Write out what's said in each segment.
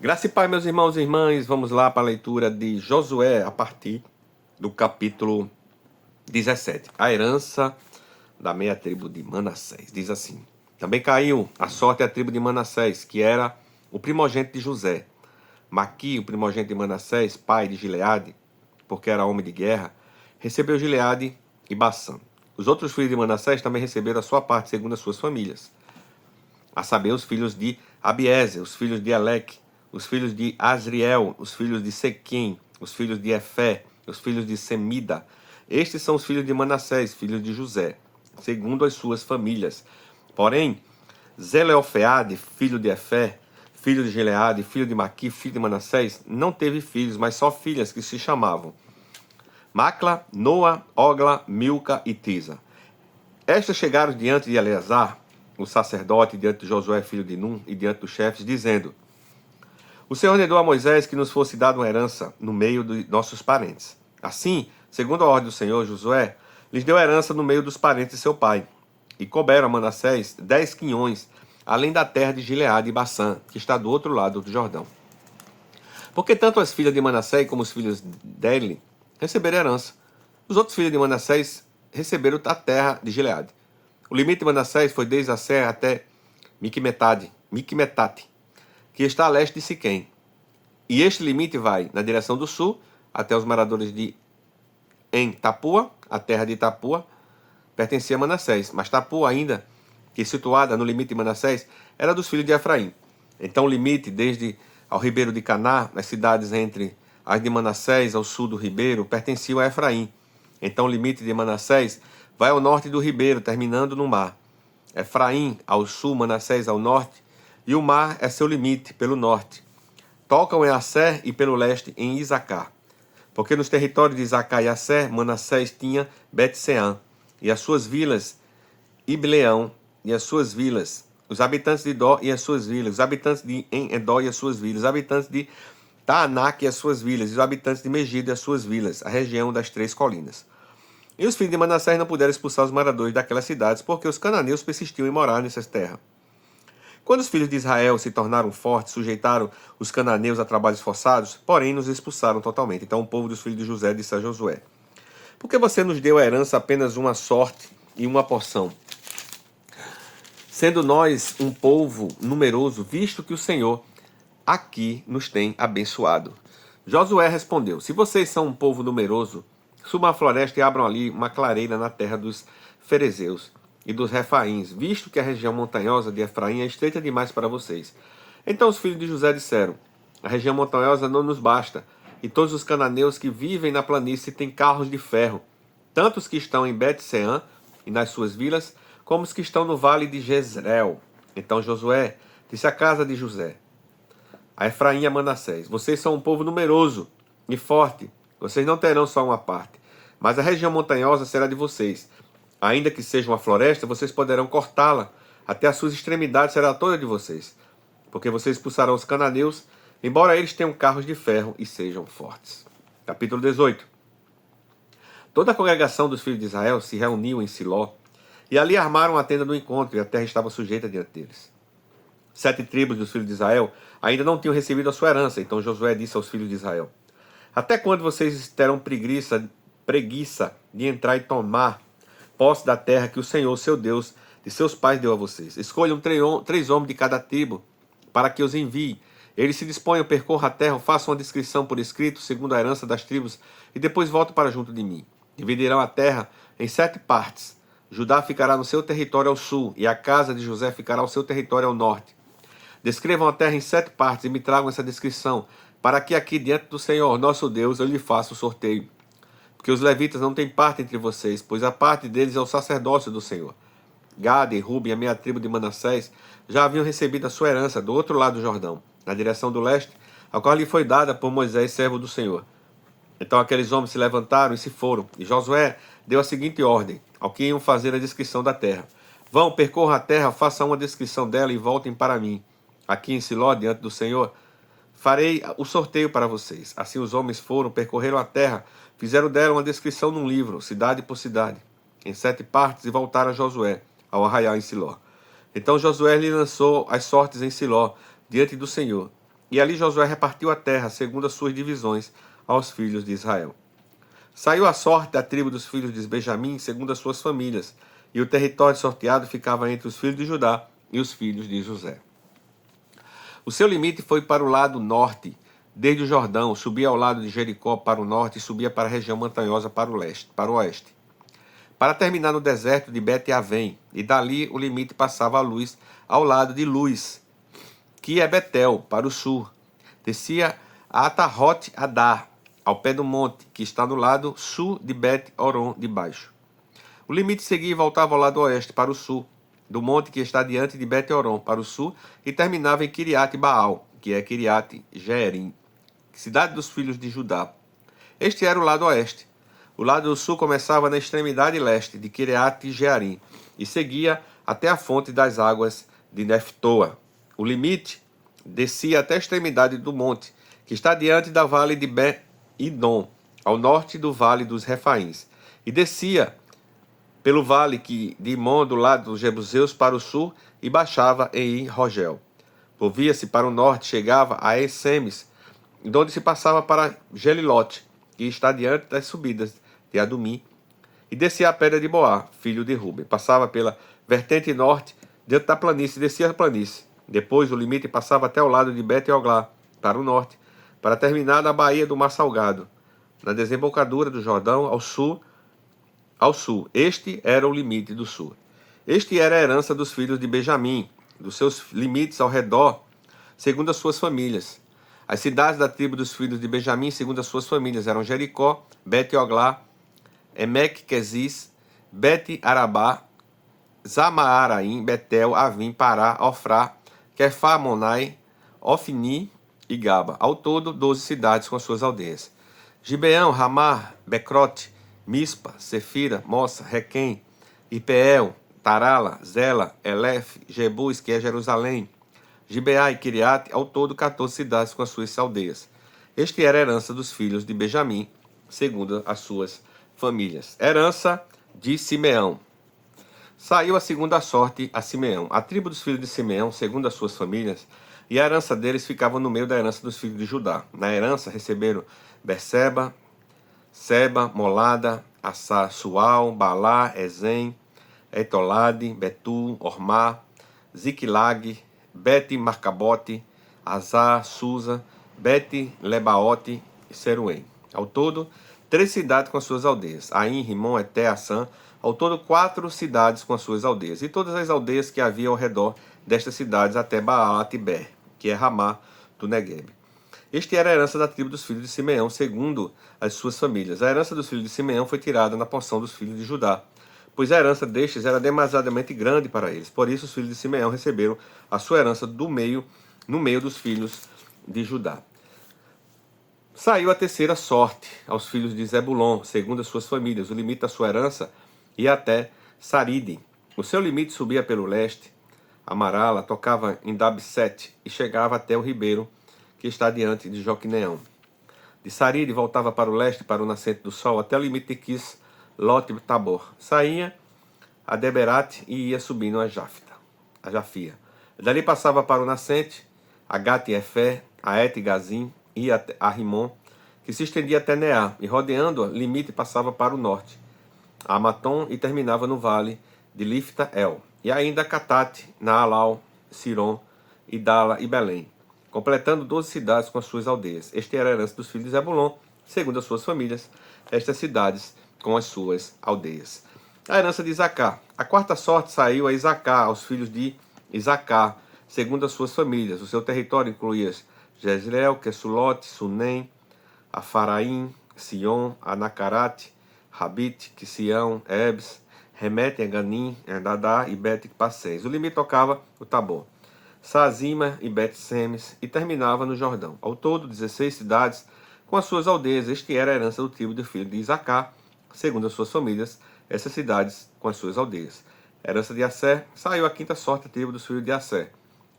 Graça e paz, meus irmãos e irmãs, vamos lá para a leitura de Josué, a partir do capítulo 17. A herança da meia tribo de Manassés. Diz assim: Também caiu a sorte à tribo de Manassés, que era o primogênito de José. Maqui, o primogênito de Manassés, pai de Gileade, porque era homem de guerra, recebeu Gileade e Bassã. Os outros filhos de Manassés também receberam a sua parte, segundo as suas famílias. A saber, os filhos de Abiezer, os filhos de Eleque, os filhos de Asriel, os filhos de Sequim, os filhos de Efé, os filhos de Semida. Estes são os filhos de Manassés, filhos de José, segundo as suas famílias. Porém, Zeleofeade, filho de Efé, filho de Gileade, filho de Maqui, filho de Manassés, não teve filhos, mas só filhas que se chamavam Macla, Noa, Ogla, Milca e Tisa. Estas chegaram diante de Eleazar, o sacerdote, diante de Josué, filho de Num, e diante dos chefes, dizendo: O Senhor ordenou a Moisés que nos fosse dada uma herança no meio de nossos parentes. Assim, segundo a ordem do Senhor, Josué lhes deu herança no meio dos parentes de seu pai. E couberam a Manassés 10 quinhões, além da terra de Gileade e Bassã, que está do outro lado do Jordão. Porque tanto as filhas de Manassés como os filhos dele receberam herança. Os outros filhos de Manassés receberam a terra de Gileade. O limite de Manassés foi desde a serra até Miqumetate, que está a leste de Siquém. E este limite vai na direção do sul, até os moradores de Tapua, a terra de Tapua, pertencia a Manassés. Mas Tapua ainda, que situada no limite de Manassés, era dos filhos de Efraim. Então o limite, desde ao ribeiro de Caná, as cidades entre as de Manassés ao sul do ribeiro, pertenciam a Efraim. Então o limite de Manassés vai ao norte do ribeiro, terminando no mar. Efraim ao sul, Manassés ao norte, e o mar é seu limite pelo norte. Tocam em Asser e pelo leste em Isacar. Porque nos territórios de Isacar e Asser, Manassés tinha Bet-Sean e as suas vilas, Ibleão e as suas vilas, os habitantes de Dó e as suas vilas, os habitantes de Edó e as suas vilas, os habitantes de Taanac e as suas vilas, e os habitantes de Megido e as suas vilas, a região das 3 colinas. E os filhos de Manassés não puderam expulsar os moradores daquelas cidades, porque os cananeus persistiam em morar nessas terras. Quando os filhos de Israel se tornaram fortes, sujeitaram os cananeus a trabalhos forçados, porém nos expulsaram totalmente. Então o povo dos filhos de José disse a Josué: Por que você nos deu a herança apenas uma sorte e uma porção? Sendo nós um povo numeroso, visto que o Senhor aqui nos tem abençoado. Josué respondeu: Se vocês são um povo numeroso, subam à floresta e abram ali uma clareira na terra dos ferezeus e dos refaíns, visto que a região montanhosa de Efraim é estreita demais para vocês. Então os filhos de José disseram: A região montanhosa não nos basta, e todos os cananeus que vivem na planície têm carros de ferro, tanto os que estão em Bet-Sean e nas suas vilas, como os que estão no vale de Jezreel. Então Josué disse à casa de José, a Efraim e a Manassés: Vocês são um povo numeroso e forte, vocês não terão só uma parte, mas a região montanhosa será de vocês. Ainda que seja uma floresta, vocês poderão cortá-la, até as suas extremidades será toda de vocês, porque vocês expulsarão os cananeus, embora eles tenham carros de ferro e sejam fortes. Capítulo 18. Toda a congregação dos filhos de Israel se reuniu em Siló, e ali armaram a tenda do encontro, e a terra estava sujeita diante deles. 7 tribos dos filhos de Israel ainda não tinham recebido a sua herança, então Josué disse aos filhos de Israel: Até quando vocês terão preguiça de entrar e tomar posse da terra que o Senhor, seu Deus, de seus pais deu a vocês? Escolham 3 homens de cada tribo, para que os envie. Eles se disponham, percorram a terra, façam uma descrição por escrito, segundo a herança das tribos, e depois voltem para junto de mim. Dividirão a terra em 7 partes. Judá ficará no seu território ao sul, e a casa de José ficará ao seu território ao norte. Descrevam a terra em 7 partes e me tragam essa descrição, para que aqui diante do Senhor, nosso Deus, eu lhe faça o sorteio. Porque os levitas não têm parte entre vocês, pois a parte deles é o sacerdócio do Senhor. Gade e Ruben, a meia tribo de Manassés, já haviam recebido a sua herança do outro lado do Jordão, na direção do leste, a qual lhe foi dada por Moisés, servo do Senhor. Então aqueles homens se levantaram e se foram, e Josué deu a seguinte ordem, ao que iam fazer a descrição da terra: Vão, percorram a terra, façam uma descrição dela e voltem para mim. Aqui em Siló, diante do Senhor, farei o sorteio para vocês. Assim os homens foram, percorreram a terra, fizeram dela uma descrição num livro, cidade por cidade, em 7 partes, e voltaram a Josué, ao arraial em Siló. Então Josué lhe lançou as sortes em Siló, diante do Senhor. E ali Josué repartiu a terra, segundo as suas divisões, aos filhos de Israel. Saiu a sorte da tribo dos filhos de Benjamim, segundo as suas famílias, e o território sorteado ficava entre os filhos de Judá e os filhos de José. O seu limite foi para o lado norte, desde o Jordão, subia ao lado de Jericó para o norte e subia para a região montanhosa para o oeste, para terminar no deserto de Bet-Avém, e dali o limite passava a luz ao lado de Luz, que é Betel, para o sul. Descia a Atarrote Adar, ao pé do monte, que está no lado sul de Bet-Oron de baixo. O limite seguia e voltava ao lado oeste, para o sul, do monte que está diante de Bet-Oron, para o sul, e terminava em Kiriat-Baal, que é Kiriat-Jearim, cidade dos filhos de Judá. Este era o lado oeste. O lado do sul começava na extremidade leste de Kiriat-Jearim e seguia até a fonte das águas de Neftoa. O limite descia até a extremidade do monte, que está diante da vale de Ben-Idom, ao norte do vale dos Refaíns, e descia pelo vale de Imon, do lado dos Jebuseus, para o sul, e baixava em Rogel. Volvia-se para o norte, chegava a Essemes, de onde se passava para Gelilote, que está diante das subidas de Adumim, e descia a pedra de Boá, filho de Ruben. Passava pela vertente norte, dentro da planície, e descia a planície. Depois o limite passava até o lado de Bet-Oglá, para o norte, para terminar na baía do Mar Salgado, na desembocadura do Jordão, ao sul. Este era o limite do sul. Este era a herança dos filhos de Benjamim, dos seus limites ao redor, segundo as suas famílias. As cidades da tribo dos filhos de Benjamim, segundo as suas famílias, eram Jericó, Bet-Oglá, Emek-Quezis, Bet-Arabá, Zamaaraim, Betel, Avim, Pará, Ofrá, Quefá-Monai, Ofni e Gaba. Ao todo, 12 cidades com as suas aldeias. Gibeão, Ramá, Becrote, Mispa, Sefira, Mossa, Requém, Ipeel, Tarala, Zela, Elef, Jebus, que é Jerusalém, Gibeá e Kiriate, ao todo 14 cidades com as suas aldeias. Este era a herança dos filhos de Benjamim, segundo as suas famílias. Herança de Simeão. Saiu a segunda sorte a Simeão. A tribo dos filhos de Simeão, segundo as suas famílias, e a herança deles ficava no meio da herança dos filhos de Judá. Na herança receberam Berseba, Seba, Molada, Assá, Sual, Balá, Ezem, Etolade, Betul, Ormá, Ziklag, Bet-Marcabote, Azar, Susa, Bet-Lebaote e Seruém. Ao todo, 3 cidades com as suas aldeias. Aim, Rimon, Eté, Assã. Ao todo, 4 cidades com as suas aldeias. E todas as aldeias que havia ao redor destas cidades até Baal-Tiber, que é Ramá do Negueb. Este era a herança da tribo dos filhos de Simeão, segundo as suas famílias. A herança dos filhos de Simeão foi tirada na porção dos filhos de Judá, pois a herança destes era demasiadamente grande para eles. Por isso os filhos de Simeão receberam a sua herança no meio dos filhos de Judá. Saiu a terceira sorte aos filhos de Zebulon, segundo as suas famílias. O limite da sua herança ia até Saride. O seu limite subia pelo leste, Amarala, tocava em Dabsete e chegava até o ribeiro que está diante de Joquineão. De Saride voltava para o leste, para o nascente do sol, até o limite de Quis, Lot e Tabor. Saía a Deberate e ia subindo a Jafia. Dali passava para o nascente, a Gat-Efé, a Et-Gazim e a Rimon, que se estendia até Neá, e rodeando-a, limite passava para o norte, a Amatom, e terminava no vale de Lifta-El, e ainda Catate, Naalau, Siron, Idala e Belém, completando 12 cidades com as suas aldeias. Este era a herança dos filhos de Zebulon, segundo as suas famílias, estas cidades com as suas aldeias. A herança de Isacar. A quarta sorte saiu a Isacar, aos filhos de Isacar, segundo as suas famílias. O seu território incluía Jezreel, Quesulote, Sunem, Afaraim, Sion, Anacarate, Rabite, Quisião, Ebs, Remete, Enganim, Dadá e Bet-Passés. O limite tocava o Tabor, Sazima e Bet-Semes, e terminava no Jordão. Ao todo, 16 cidades com as suas aldeias. Este era a herança do tribo de filho de Isacar, segundo as suas famílias, essas cidades com as suas aldeias. A herança de Asser. Saiu a quinta sorte a tribo dos filhos de Asser,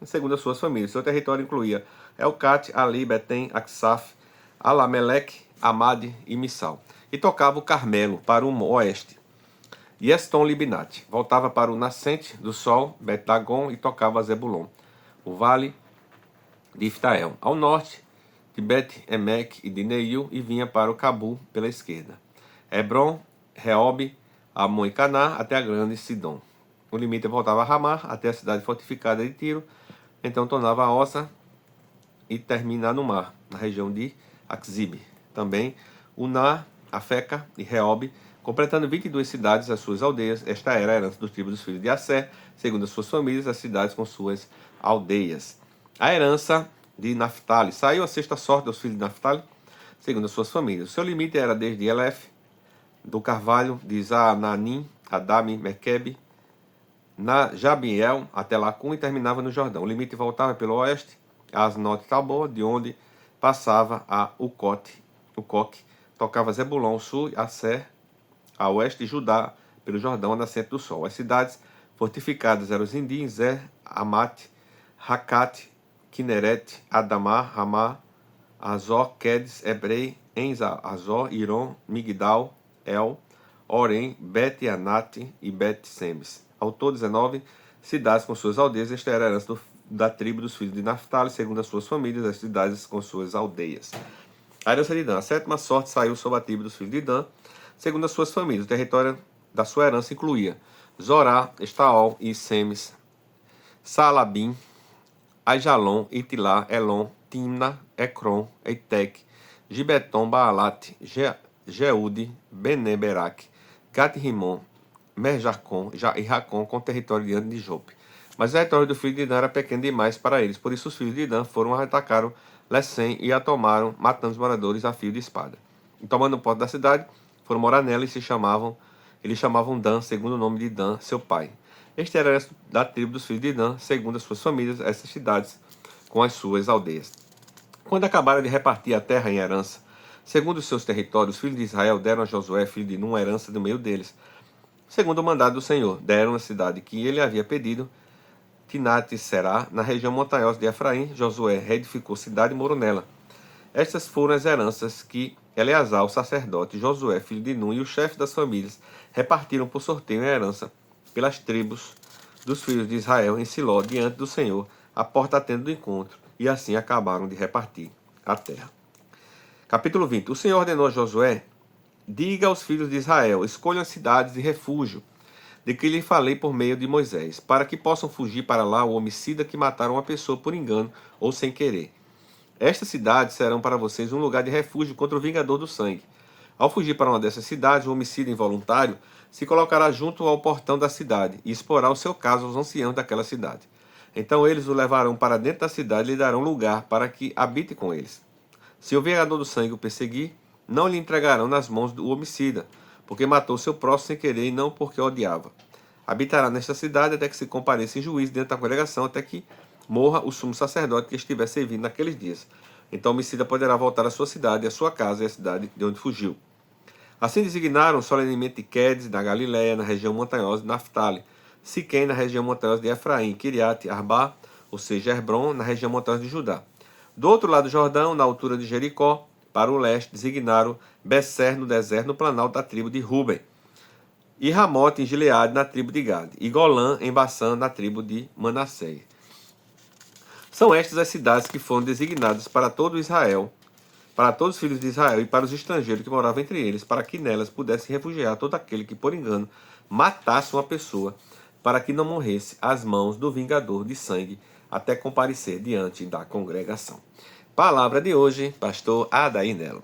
segundo as suas famílias. Seu território incluía Elcate, Ali, Betem, Aksaf, Alameleque, Amade e Missal. E tocava o Carmelo para o oeste. E Eston Libinate. Voltava para o nascente do sol, Bet-Dagon, e tocava Zebulon. O vale de Iftael, ao norte de Bet-Emek e de Neil, e vinha para o Cabu pela esquerda. Hebron, Reob, Amon e Caná, até a grande Sidom. O limite voltava a Ramá, até a cidade fortificada de Tiro, então tornava a Ossa e termina no mar, na região de Axibe. Também Uná, Afeca e Reob, completando 22 cidades as suas aldeias. Esta era a herança dos tribos dos filhos de Assé, segundo as suas famílias, as cidades com suas aldeias. A herança de Naphtali. Saiu a sexta sorte dos filhos de Naphtali, segundo as suas famílias. O seu limite era desde Elef, do Carvalho, de Zaananim, Adami, Mequebe, na Jabiel, até Lacum, e terminava no Jordão. O limite voltava pelo oeste, a Asnot Tabor, de onde passava a Ucoque, tocava Zebulon, sul, Asser, a oeste, e Judá, pelo Jordão, a nascente do sol. As cidades fortificadas eram Zindim, Zer, Amat, Hakat, Kineret, Adamar, Ramá, Azor, Quedes, Ebrei, Enza, Azor, Iron, Migdal, El, Orem, Bet-Anat e Bet-Semes. Ao todo, 19 cidades com suas aldeias. Esta era a herança da tribo dos filhos de Naphtali, segundo as suas famílias, as cidades com suas aldeias. A herança de Dan. A sétima sorte saiu sob a tribo dos filhos de Dan, segundo as suas famílias. O território da sua herança incluía Zorá, Estaol e Semes, Salabim, Aijalon, Itilá, Elon, Timna, Ecrom, Eitec, Gibeton, Baalat, Jeude, Beneberac, Gat-Rimon, Merjacon e Racon, com território diante de Jope. Mas o território do filho de Dan era pequeno demais para eles, por isso os filhos de Dan foram atacaram Lessem e a tomaram, matando os moradores a fio de espada. E tomando posse da cidade, foram morar nela e eles chamavam Dan, segundo o nome de Dan, seu pai. Este era o resto da tribo dos filhos de Dan, segundo as suas famílias, essas cidades com as suas aldeias. Quando acabaram de repartir a terra em herança, segundo os seus territórios, os filhos de Israel deram a Josué, filho de Nun, a herança do meio deles. Segundo o mandado do Senhor, deram a cidade que ele havia pedido, Tinat-Será, na região montanhosa de Efraim. Josué reedificou cidade e morou nela. Estas foram as heranças que Eleazar, o sacerdote, Josué, filho de Nun, e os chefes das famílias repartiram por sorteio em herança pelas tribos dos filhos de Israel em Siló, diante do Senhor, à porta da tenda do encontro, e assim acabaram de repartir a terra. Capítulo 20. O Senhor ordenou a Josué: diga aos filhos de Israel, escolham cidades de refúgio, de que lhe falei por meio de Moisés, para que possam fugir para lá o homicida que mataram uma pessoa por engano ou sem querer. Estas cidades serão para vocês um lugar de refúgio contra o vingador do sangue. Ao fugir para uma dessas cidades, o homicida involuntário se colocará junto ao portão da cidade e exporá o seu caso aos anciãos daquela cidade. Então eles o levarão para dentro da cidade e lhe darão lugar para que habite com eles. Se o vingador do sangue o perseguir, não lhe entregarão nas mãos do homicida, porque matou seu próximo sem querer e não porque odiava. Habitará nesta cidade até que se compareça em juízo dentro da congregação, até que morra o sumo sacerdote que estiver servindo naqueles dias. Então o homicida poderá voltar à sua cidade, à sua casa e à cidade de onde fugiu. Assim designaram solenemente Quedes, na Galiléia, na região montanhosa de Naphtali, Siquém, na região montanhosa de Efraim, Kiriat Arba, ou seja, Hebron, na região montanhosa de Judá. Do outro lado do Jordão, na altura de Jericó, para o leste, designaram Besser, no deserto, no planalto da tribo de Ruben, e Ramote, em Gileade, na tribo de Gade, e Golã, em Bassã, na tribo de Manassés. São estas as cidades que foram designadas para todo Israel, para todos os filhos de Israel e para os estrangeiros que moravam entre eles, para que nelas pudesse refugiar todo aquele que, por engano, matasse uma pessoa, para que não morresse às mãos do vingador de sangue, até comparecer diante da congregação. Palavra de hoje, pastor Adair Nelo.